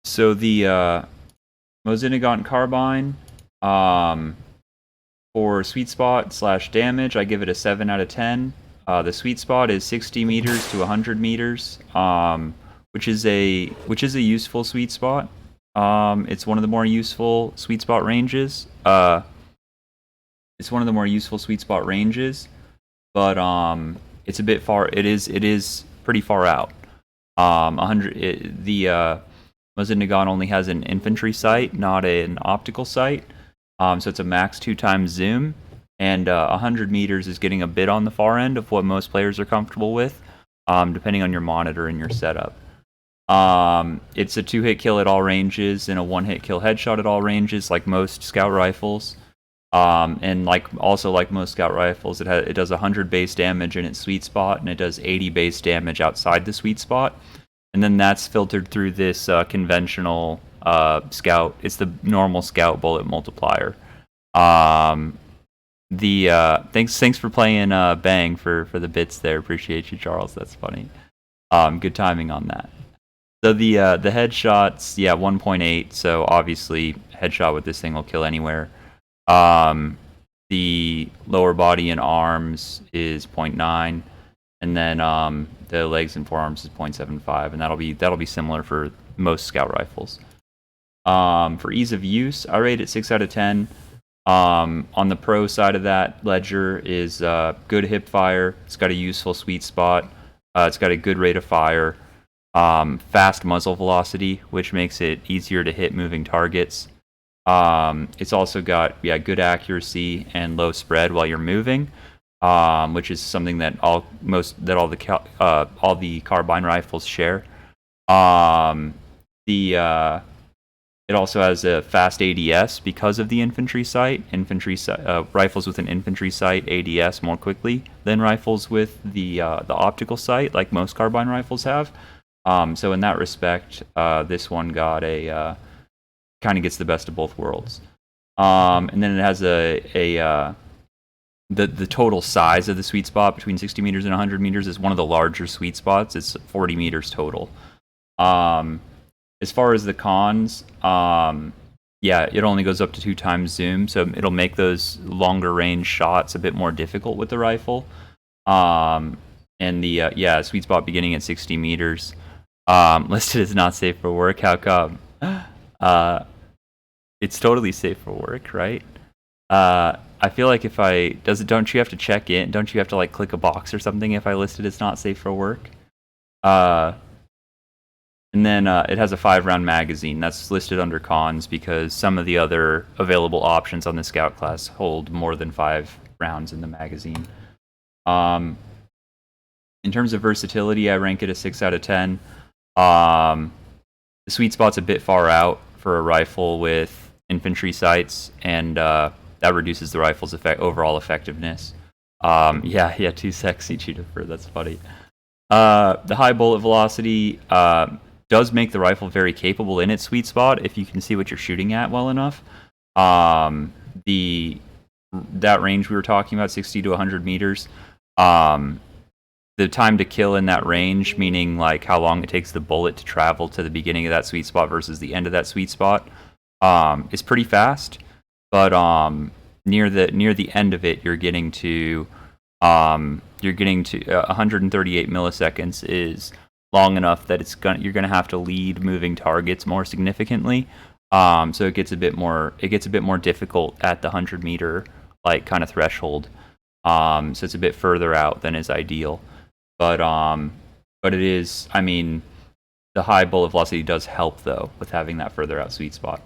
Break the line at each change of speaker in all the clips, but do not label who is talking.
So the Mosin-Nagant Carbine, for sweet spot / damage, I give it a 7 out of 10. The sweet spot is 60 meters to 100 meters, which is a useful sweet spot. It's one of the more useful sweet spot ranges. It's one of the more useful sweet spot ranges, but it's a bit far. It is pretty far out. 100. The Mosin-Nagant only has an infantry sight, not an optical sight. So it's a max 2x zoom, and 100 meters is getting a bit on the far end of what most players are comfortable with, depending on your monitor and your setup. It's a 2-hit kill at all ranges and a 1-hit kill headshot at all ranges, like most scout rifles. And like most scout rifles, it does 100 base damage in its sweet spot, and it does 80 base damage outside the sweet spot. And then that's filtered through this conventional scout. It's the normal scout bullet multiplier. Thanks for playing Bang for the bits there. Appreciate you, Charles. That's funny. Good timing on that. So the headshots, 1.8. So obviously headshot with this thing will kill anywhere. The lower body and arms is 0.9, and then the legs and forearms is 0.75, and that'll be similar for most scout rifles. For ease of use, I rate it 6 out of 10. On the pro side of that ledger is good hip fire. It's got a useful sweet spot. It's got a good rate of fire. Fast muzzle velocity, which makes it easier to hit moving targets. It's also got good accuracy and low spread while you're moving, which is something that all the carbine rifles share. It also has a fast ADS because of the infantry sight. Rifles with an infantry sight ADS more quickly than rifles with the optical sight, like most carbine rifles have. So in that respect, this one got a kind of gets the best of both worlds. And then it has the total size of the sweet spot between 60 meters and 100 meters is one of the larger sweet spots. It's 40 meters total. As far as the cons, it only goes up to 2x zoom, so it'll make those longer range shots a bit more difficult with the rifle. And the sweet spot beginning at 60 meters. Listed as not safe for work. How come? It's totally safe for work, right? I feel like don't you have to check in? Don't you have to like click a box or something if I list it as not safe for work? And then it has a 5-round magazine. That's listed under cons because some of the other available options on the Scout class hold more than 5 rounds in the magazine. In terms of versatility, I rank it a 6 out of 10. The sweet spot's a bit far out for a rifle with infantry sights, and that reduces the rifle's overall effectiveness. Too sexy, Cheetah. That's funny. The high bullet velocity does make the rifle very capable in its sweet spot if you can see what you're shooting at well enough. That range we were talking about, 60 to 100 meters, the time to kill in that range, meaning like how long it takes the bullet to travel to the beginning of that sweet spot versus the end of that sweet spot, is pretty fast. But near the end of it, you're getting to 138 milliseconds is long enough that you're gonna have to lead moving targets more significantly. So it gets a bit more difficult at the 100 meter like kind of threshold. So it's a bit further out than is ideal. But it is, I mean, the high bullet velocity does help though with having that further out sweet spot.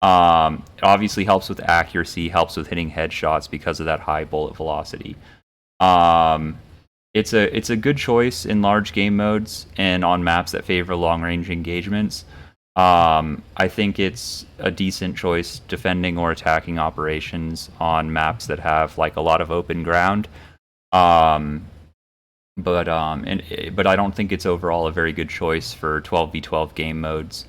It obviously helps with accuracy, helps with hitting headshots because of that high bullet velocity. It's a good choice in large game modes and on maps that favor long-range engagements. I think it's a decent choice defending or attacking operations on maps that have like a lot of open ground. But I don't think it's overall a very good choice for 12v12 game modes,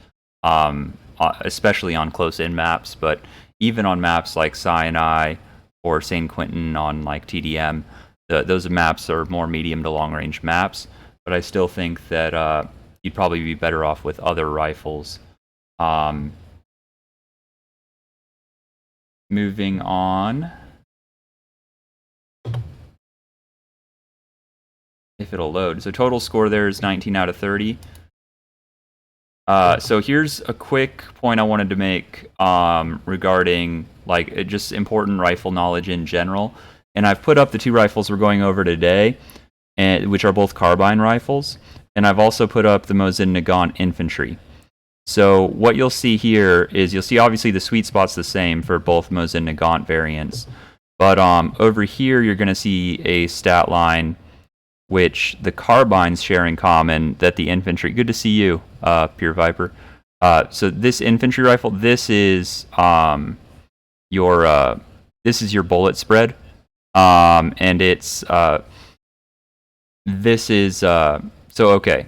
especially on close-in maps. But even on maps like Sinai or San Quentin on like TDM, those maps are more medium to long-range maps. But I still think that you'd probably be better off with other rifles Moving on. If it'll load. So total score there is 19 out of 30. So here's a quick point I wanted to make regarding like just important rifle knowledge in general. And I've put up the two rifles we're going over today, which are both carbine rifles. And I've also put up the Mosin-Nagant infantry. So what you'll see here is you'll see obviously the sweet spot's the same for both Mosin-Nagant variants. But over here you're going to see a stat line which the carbines share in common that the infantry... Good to see you, Pure Viper. So this infantry rifle, this is your bullet spread. And it's... this is... so, okay.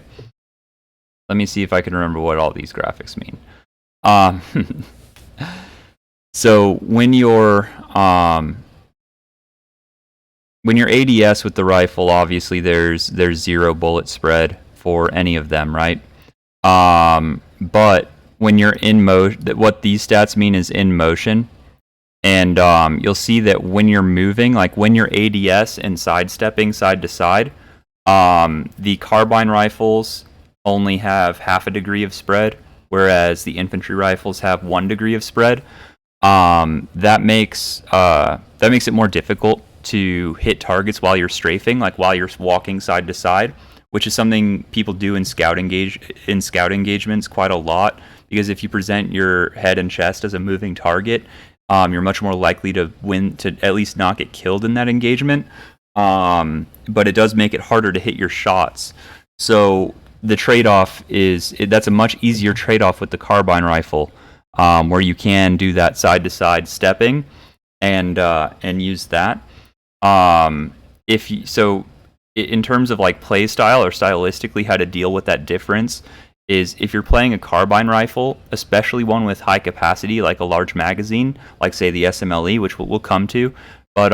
Let me see if I can remember what all these graphics mean. So when you're ADS with the rifle, obviously there's 0 bullet spread for any of them, right? But when you're in motion, what these stats mean is in motion. And you'll see that when you're moving, like when you're ADS and sidestepping side to side, the carbine rifles only have half a degree of spread, whereas the infantry rifles have 1 degree of spread. That makes it more difficult to hit targets while you're strafing, like while you're walking side to side, which is something people do in scout engagements quite a lot. Because if you present your head and chest as a moving target, you're much more likely to at least not get killed in that engagement. But it does make it harder to hit your shots. So the trade-off is that's a much easier trade-off with the carbine rifle, where you can do that side-to-side stepping and use that. In terms of like play style or stylistically how to deal with that difference is if you're playing a carbine rifle, especially one with high capacity like a large magazine, like say the SMLE, which we'll come to, but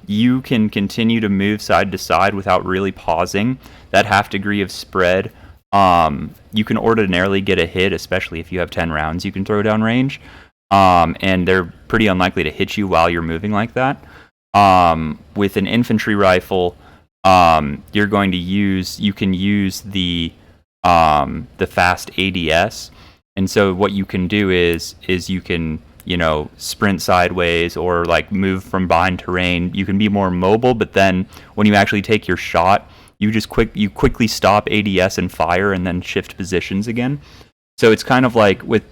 you can continue to move side to side without really pausing. That half degree of spread, you can ordinarily get a hit, especially if you have 10 rounds you can throw down range, and they're pretty unlikely to hit you while you're moving like that. With an infantry rifle, you can use the fast ADS, and so what you can do is you can sprint sideways or like move from behind terrain. You can be more mobile, but then when you actually take your shot, you quickly stop ADS and fire, and then shift positions again. So it's kind of like with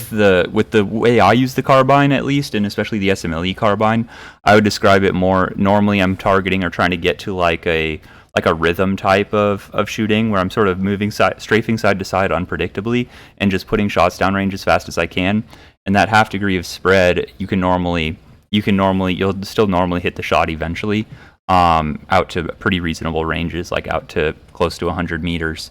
the way I use the carbine, at least, and especially the SMLE carbine, I would describe it more. Normally, I'm targeting or trying to get to like a rhythm type of shooting, where I'm sort of strafing side to side unpredictably and just putting shots downrange as fast as I can. And that half degree of spread, you'll still normally hit the shot eventually, out to pretty reasonable ranges, like out to close to 100 meters.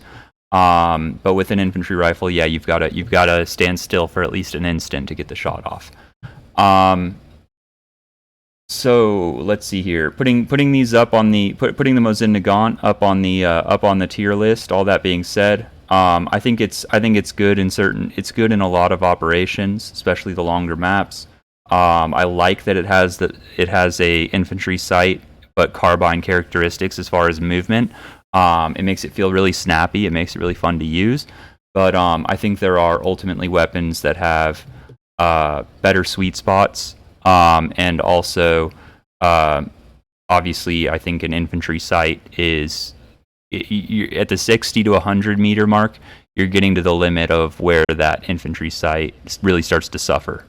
But with an infantry rifle, yeah, you've got to stand still for at least an instant to get the shot off. So let's see here. Putting these up on putting the Mosin-Nagant up on the tier list. All that being said, I think it's good it's good in a lot of operations, especially the longer maps. I like that it has a infantry sight but carbine characteristics as far as movement. It makes it feel really snappy. It makes it really fun to use. But I think there are ultimately weapons that have better sweet spots. And also, obviously, I think an infantry sight is at the 60 to 100 meter mark. You're getting to the limit of where that infantry sight really starts to suffer.